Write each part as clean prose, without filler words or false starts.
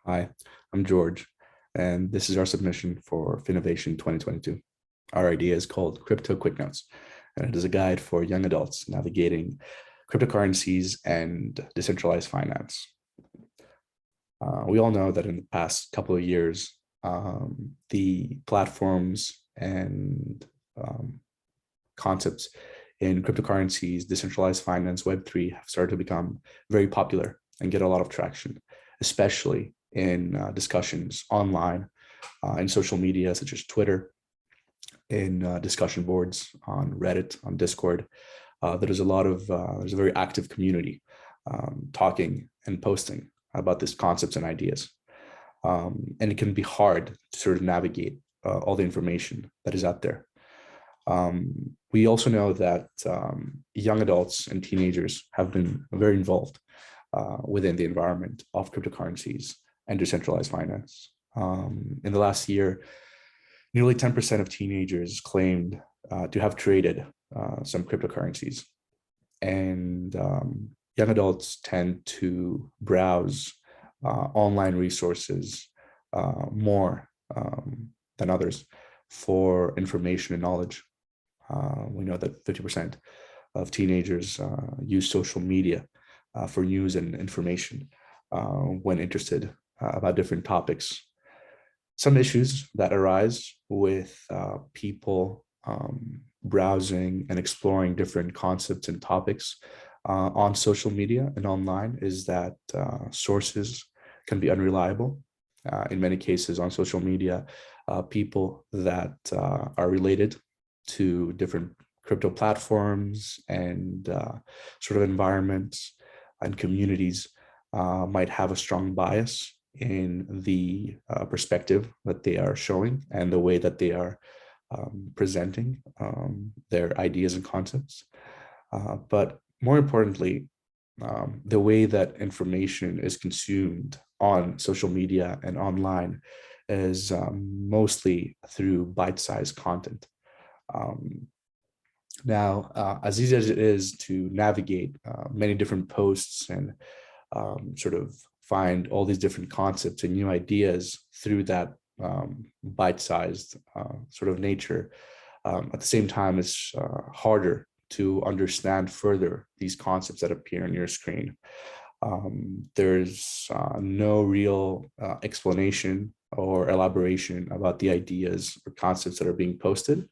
Hi, I'm George, and this is our submission for Finnovation 2022. Our idea is called Crypto QuickNotes, and it is a guide for young adults navigating cryptocurrencies and decentralized finance. We all know that in the past couple of years, the platforms and concepts in cryptocurrencies, decentralized finance, Web3 have started to become very popular and get a lot of traction, especially in discussions online, in social media such as Twitter, in discussion boards on Reddit, on Discord. There's a very active community talking and posting about these concepts and ideas. And it can be hard to sort of navigate all the information that is out there. We also know that young adults and teenagers have been very involved within the environment of cryptocurrencies and decentralized finance. In the last year, nearly 10% of teenagers claimed to have traded some cryptocurrencies. And young adults tend to browse online resources more than others for information and knowledge. We know that 50% of teenagers use social media for news and information when interested about different topics. Some issues that arise with people browsing and exploring different concepts and topics on social media and online is that sources can be unreliable. In many cases on social media, people that are related to different crypto platforms and sort of environments and communities might have a strong bias in the perspective that they are showing and the way that they are presenting their ideas and concepts. But more importantly, the way that information is consumed on social media and online is mostly through bite-sized content. Now, as easy as it is to navigate many different posts and sort of find all these different concepts and new ideas through that bite-sized sort of nature, at the same time, it's harder to understand further these concepts that appear on your screen. There's no real explanation or elaboration about the ideas or concepts that are being posted.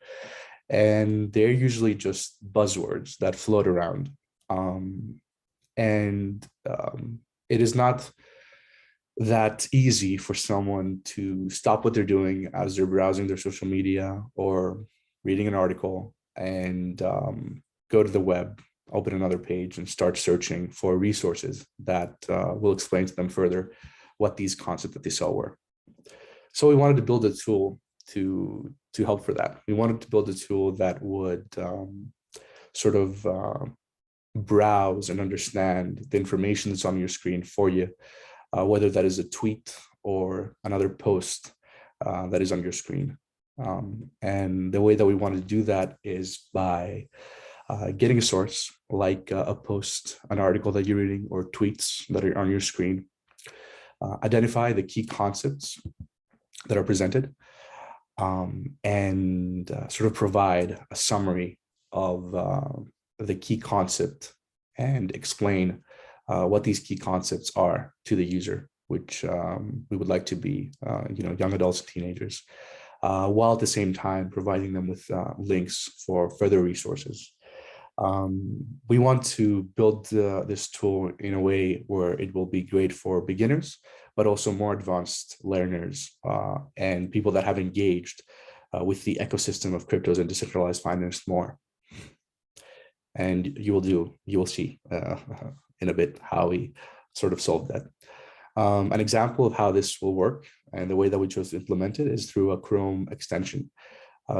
And they're usually just buzzwords that float around. It is not that easy for someone to stop what they're doing as they're browsing their social media or reading an article and go to the web, open another page and start searching for resources that will explain to them further what these concepts that they saw were. So we wanted to build a tool to help for that. We wanted to build a tool that would sort of browse and understand the information that's on your screen for you, whether that is a tweet or another post that is on your screen. And the way that we want to do that is by getting a source like a post, an article that you're reading, or tweets that are on your screen. Identify the key concepts that are presented, and sort of provide a summary of the key concept and explain what these key concepts are to the user, which we would like to be young adults and teenagers, while at the same time providing them with links for further resources. We want to build this tool in a way where it will be great for beginners, but also more advanced learners and people that have engaged with the ecosystem of cryptos and decentralized finance more. And you will see in a bit how we sort of solve that. An example of how this will work and the way that we chose to implement it is through a Chrome extension.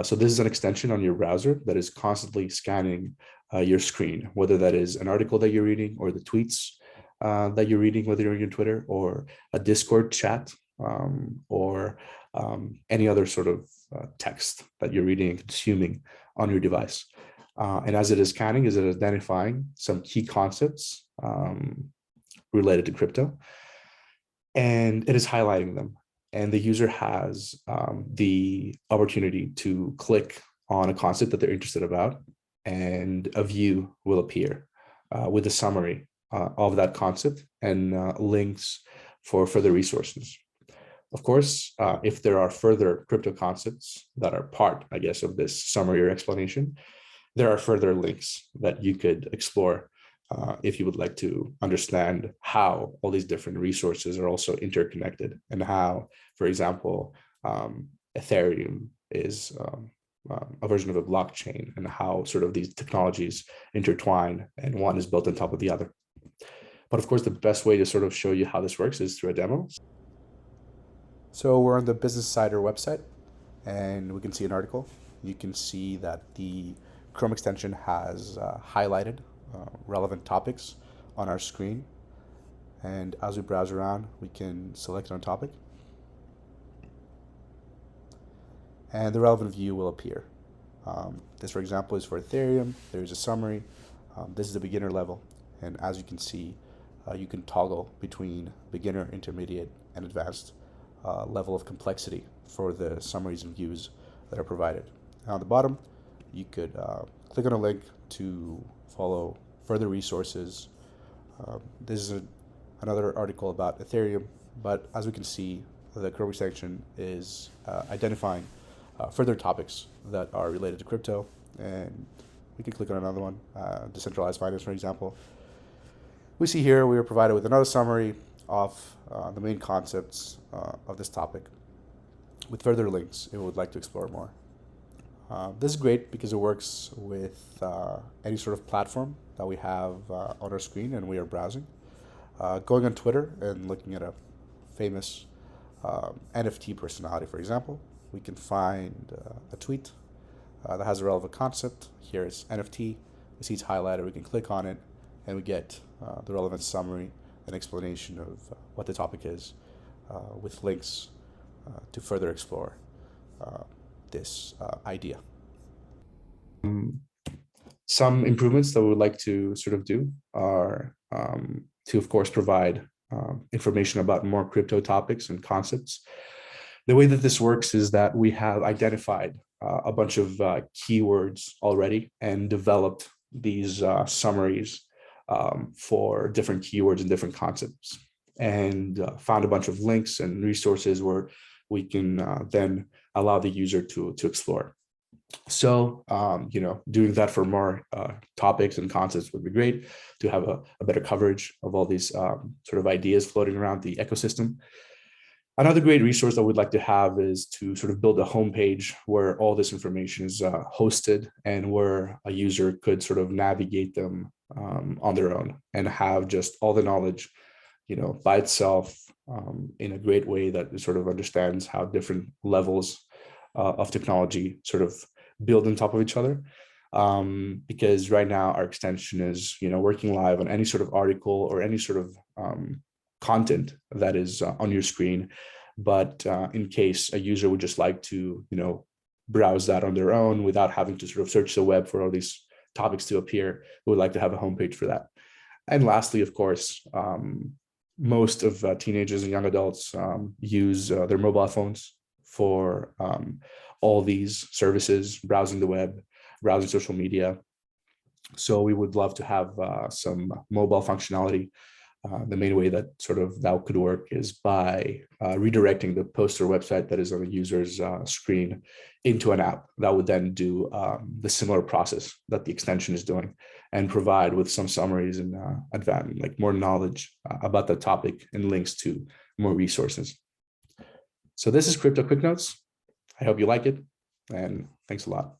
So this is an extension on your browser that is constantly scanning your screen, whether that is an article that you're reading or the tweets that you're reading, whether you're on your Twitter or a Discord chat or any other sort of text that you're reading and consuming on your device. And as it is scanning, is it identifying some key concepts related to crypto. and it is highlighting them. And the user has the opportunity to click on a concept that they're interested about, and a view will appear with a summary of that concept and links for further resources. Of course, if there are further crypto concepts that are part, I guess, of this summary or explanation, there are further links that you could explore if you would like to understand how all these different resources are also interconnected, and how, for example, Ethereum is a version of a blockchain, and how sort of these technologies intertwine and one is built on top of the other. But of course, the best way to sort of show you how this works is through a demo. So we're on the Business Insider website, and we can see an article. You can see that the Chrome extension has highlighted relevant topics on our screen. And as we browse around, we can select on topic, and the relevant view will appear. This, for example, is for Ethereum. There's a summary. This is the beginner level. And as you can see, you can toggle between beginner, intermediate, and advanced level of complexity for the summaries and views that are provided. And on the bottom, you could click on a link to follow further resources. This is another article about Ethereum, but as we can see, the Chrome extension is identifying further topics that are related to crypto, and we can click on another one, decentralized finance, for example. We see here we are provided with another summary of the main concepts of this topic with further links if we would like to explore more. This is great because it works with any sort of platform that we have on our screen and we are browsing. Going on Twitter and looking at a famous NFT personality, for example, we can find a tweet that has a relevant concept. Here it's NFT. We see it's highlighted. We can click on it, and we get the relevant summary and explanation of what the topic is, with links to further explore this idea. Some improvements that we would like to sort of do are to, of course, provide information about more crypto topics and concepts. The way that this works is that we have identified a bunch of keywords already and developed these summaries for different keywords and different concepts, and found a bunch of links and resources where we can then allow the user to explore. So, doing that for more topics and concepts would be great, to have a better coverage of all these sort of ideas floating around the ecosystem. Another great resource that we'd like to have is to sort of build a homepage where all this information is hosted, and where a user could sort of navigate them on their own and have just all the knowledge, by itself, in a great way that sort of understands how different levels of technology sort of build on top of each other. Because right now our extension is, working live on any sort of article or any sort of content that is on your screen. But in case a user would just like to, browse that on their own without having to sort of search the web for all these topics to appear, we would like to have a homepage for that. And lastly, of course, most of teenagers and young adults use their mobile phones for all these services, browsing the web, browsing social media. So we would love to have some mobile functionality. The main way that that could work is by redirecting the poster website that is on the user's screen into an app that would then do the similar process that the extension is doing, and provide with some summaries and like more knowledge about the topic and links to more resources. So this is Crypto QuickNotes. I hope you like it, and thanks a lot.